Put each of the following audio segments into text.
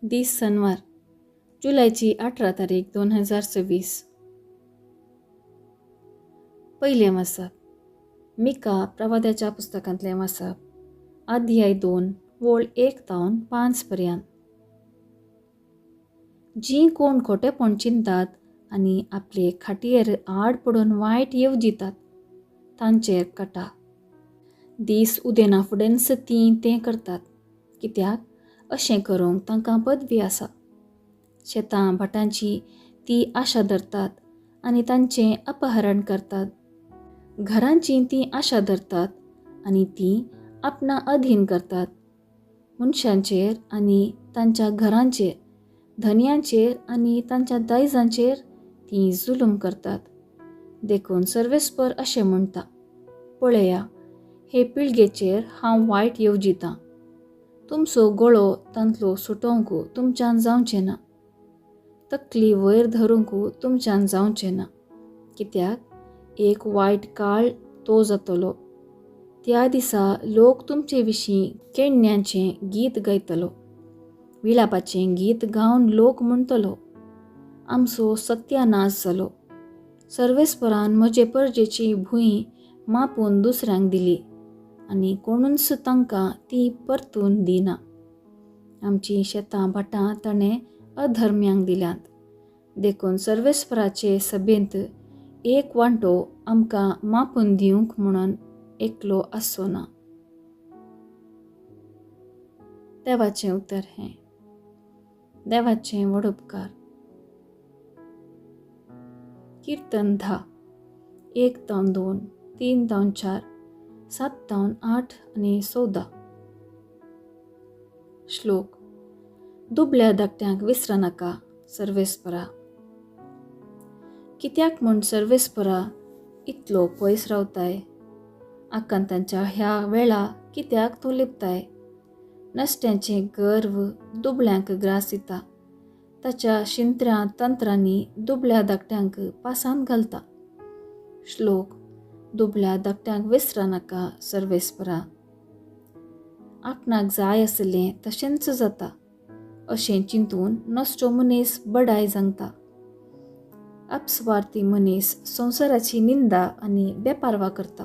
दीस शनिवार, जुलैची 18 तारीख 2026. पहिले वाचप. मिका प्रवाद्याच्या पुस्तकांतले वाचप. अध्याय 2 वोळ 1 तावन 5 पर्यंत. जी कोण खोटेपण चिंतात आनी आपले खाटयेर आड पडून वायट येवजितात तांचेर काटा. दीस उदेना फुडेंच तीं तें करतात, कित्याक अशें करूंक तांकां पदवी आसा. शेतां भाटांची ती आशा धरतात आनी तांचें अपहरण करतात. घरांची ती आशा धरतात आनी ती आपणा अधीन करतात. मनशांचेर आनी तांच्या घरांचेर, धन्यांचेर आनी तांच्या दायजांचेर ती जुलूम करतात. देखून सर्वेस्पर अशें म्हणटा, पळया, हे पिळगेचेर हांव वायट येवजितां. तुमचो गळो तांतलो सुटोवंकू तुमच्यान जावचें ना. तकली वयर धरूंकू तुमच्यान जावचें ना, कित्याक एक वायट काळ तो जातलो. त्या दिसा लोक तुमचे विशीं केण्ण्यांचें गीत गायतलो. विलापाचें गीत गावन लोक म्हणटलो, आमचो सत्यानाश जालो. सर्वेस्परान म्हजे परजेची भूंय मापून दुसऱ्यांक दिली आनी कोणूच तांकां ती परतून दिना. आमची शेतां भाटां ताणें अधर्म्यांक दिल्यांत. देखून सर्वेस्पराचे सभेंत एक वांटो आमकां मापून दिवंक म्हणून एकलो आसचो ना. देवाचें उतर हें. देवाचें व्हड उपकार. कीर्तन 10, 1 तावन 2, 3 तावन 4, 7 तावन 8 आनी 14. श्लोक. दुबळ्या धाकट्यांक विसर नाका, सर्वेस्परा. कित्याक म्हूण सर्वेस्परा इतलो पयस रावताय? आकांतांच्या ह्या वेळा कित्याक तूं लिपताय? नश्ट्यांचें गर्व दुबळ्यांक ग्रास दिता. ताच्या शिंत्र्या तंत्रांनी दुबळ्या धाकट्यांक पासांत घालता. श्लोक. दुबळ्या धाकट्यांक विसर नाका, सर्वेस्परा. आपणाक जाय आसलें तशेंच जाता अशें चिंतून नश्टो मनीस बडाय जांगता. अपस्वार्थी मनीस संवसाराची निंदा आनी बेपारवा करता.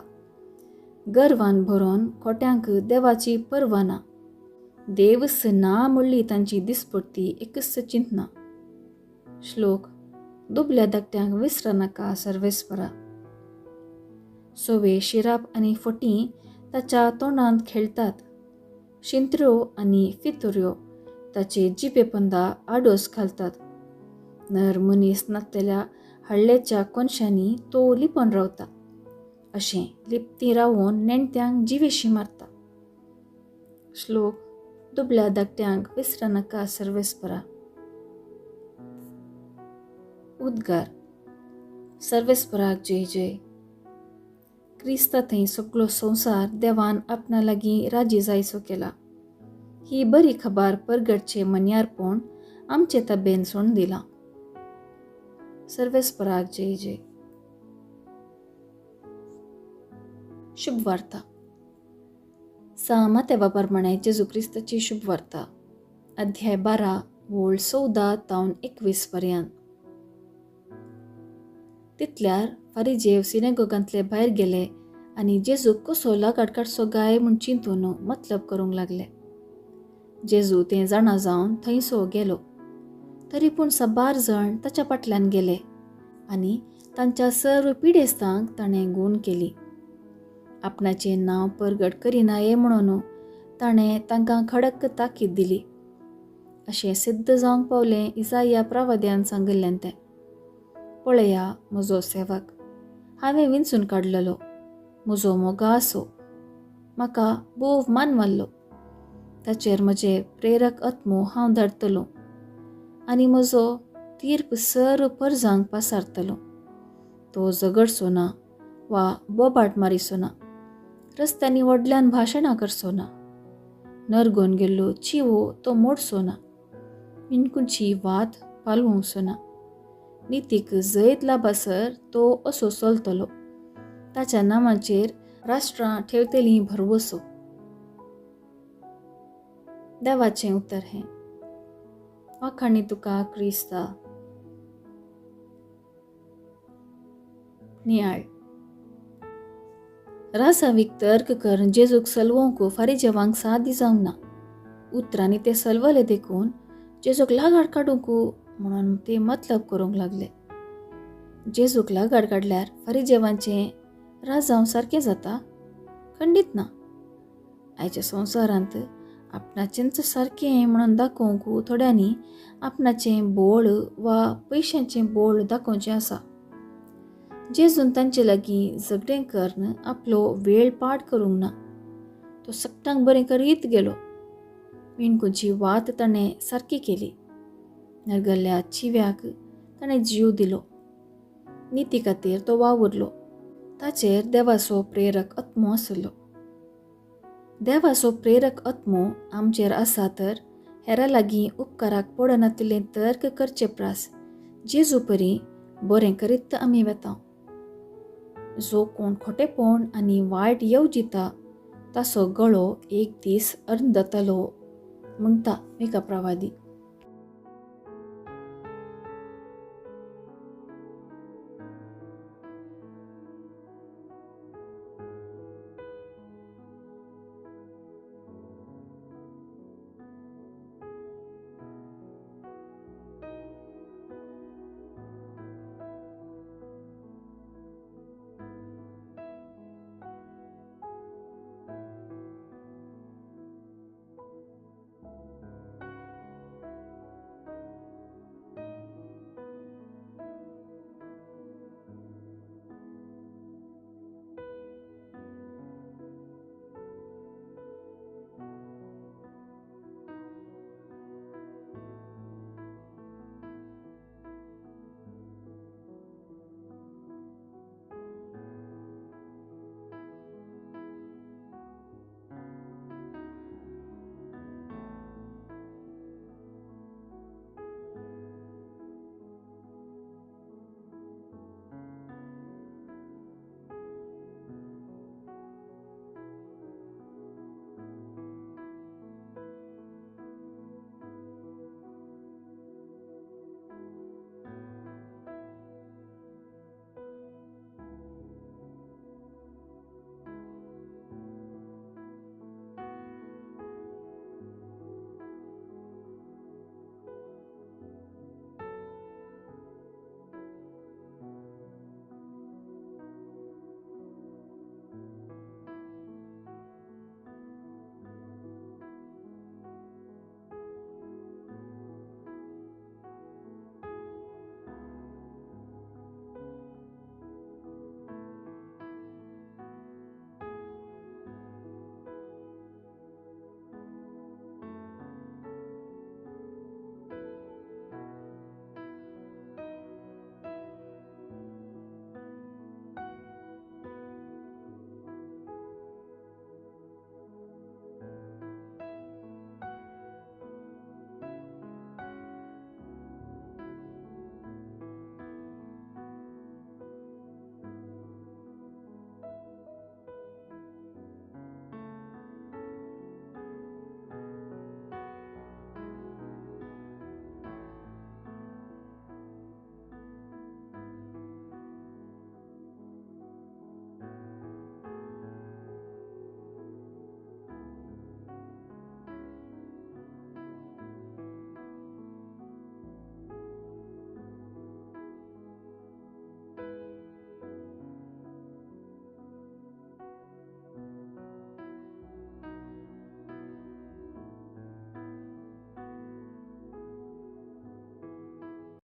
गर्वान भरोन खोट्यांक देवाची पर्वा ना. देवच ना म्हणली तांची दिसपट्टी एकच चिंतना. श्लोक. दुबळ्या धाकट्यांक विसर नाका, सर्वेस्परा. सोवे शिराप आनी फटीं ताच्या तोंडांत खेळटात. शिंत्र्यो आनी फितुऱ्यो ताचे जिबेपंदा आडोस घालतात. नर मनीस नासलेल्या हळ्ळेच्या कोनशांनी तो लिपोन रावता. अशें लिपतीं रावून नेण्ट्यांक जिवेशी मारता. श्लोक. दुबळ्या धाकट्यांक विसर नाका, सर्वेस्परा. उद्गार. सर्वेस्पराक जय जय. क्रिस्ता थंय सगळो संवसार देवान आपणा लागीं राजी जायचो केला. ही बरी खबर परगटचें मन्यारपण आमचे तब्येन सोडून दिलां. सर्वेस्पराक जय जय. शुभ वार्ता. मातेवा प्रमाणे जेजू क्रिस्ताची शुभ वार्ता. अध्याय 12 वोळ 14 तावन 21 पर्यंत. तितल्यार फारिजेव सिनेगोगांतले भायर गेले आनी जेजूक कसो लागाड काडचो गाय म्हूण चिंतून मतलब करूंक लागले. जेजू तें जाणा जावन थंयसो गेलो. तरी पूण साबार जण ताच्या फाटल्यान गेले आनी तांच्या सर्व पिडेस्तांक ताणें गूण केली. आपणाचें नांव परगट करिनाये म्हणून ताणें तांकां खडक ताकीद दिली. अशें सिद्ध जावंक पावलें इसाया प्रवाद्यान सांगिल्लें तें. पळया, म्हजो सेवक, हांवें विंचून काडलेलो. म्हजो मोगा आसो. म्हाका बोव मानवल्लो. ताचेर म्हजे प्रेरक आत्मो हांव धाडटलों आनी म्हजो तीर्प सर्व परजांक पासारतलो. तो झगडचो ना वा बोबाट मारिचो ना. रस्त्यांनी व्हडल्यान भाशणां करचो ना. नरगोन गेल्लो चिवो तो मोडचो ना. मिणकुची वाद पालवूंचो ना. नितीक जैत लाबासर तो असो चलतलो. ताच्या नांवाचेर राष्ट्रां ठेवतलीं भरवोसो. देवाचें उतर हें. वाखाणी तुका क्रिस्ता. नियाळ. रासावीक तर्क करून जेजूक सलवोंकू फारिजेवांक साथ दिसांक ना. उतरांनी ते सलवले देखून जेजूक लागाड काडूंकू म्हणून ते मतलब करूंक लागले. जेजूक लागाड काडल्यार फारिजेवांचें राज जावं सारकें जाता? खंडीत ना. आयच्या संवसारांत आपणाचेंच सारकें म्हणून दाखोवंकू थोड्यांनी आपणाचें बोळ वा पयशांचें बोळ दाखोवचें आसा. जेजून तांचे लागीं झगडें करून आपलो वेळ पाड करूंक ना. तो सगळ्यांक बरें करीत गेलो. विणकुची वात ताणें सारकी केली. नरगल्ल्या चिव्याक ताणें जीव दिलो. निती खातीर तो वावुरलो. ताचेर देवाचो प्रेरक आत्मो आसलो. देवाचो प्रेरक आत्मो आमचेर आसा तर हेरां लागीं उपकाराक पडनातलें तर्क करचें प्रास जेजू परी बरें करीत आमी वेता. जो कोण खोटेपण आनी वायट येवजिता ताचो गळो एक दीस अरुंद जातलो म्हणटा मेघा प्रवादी.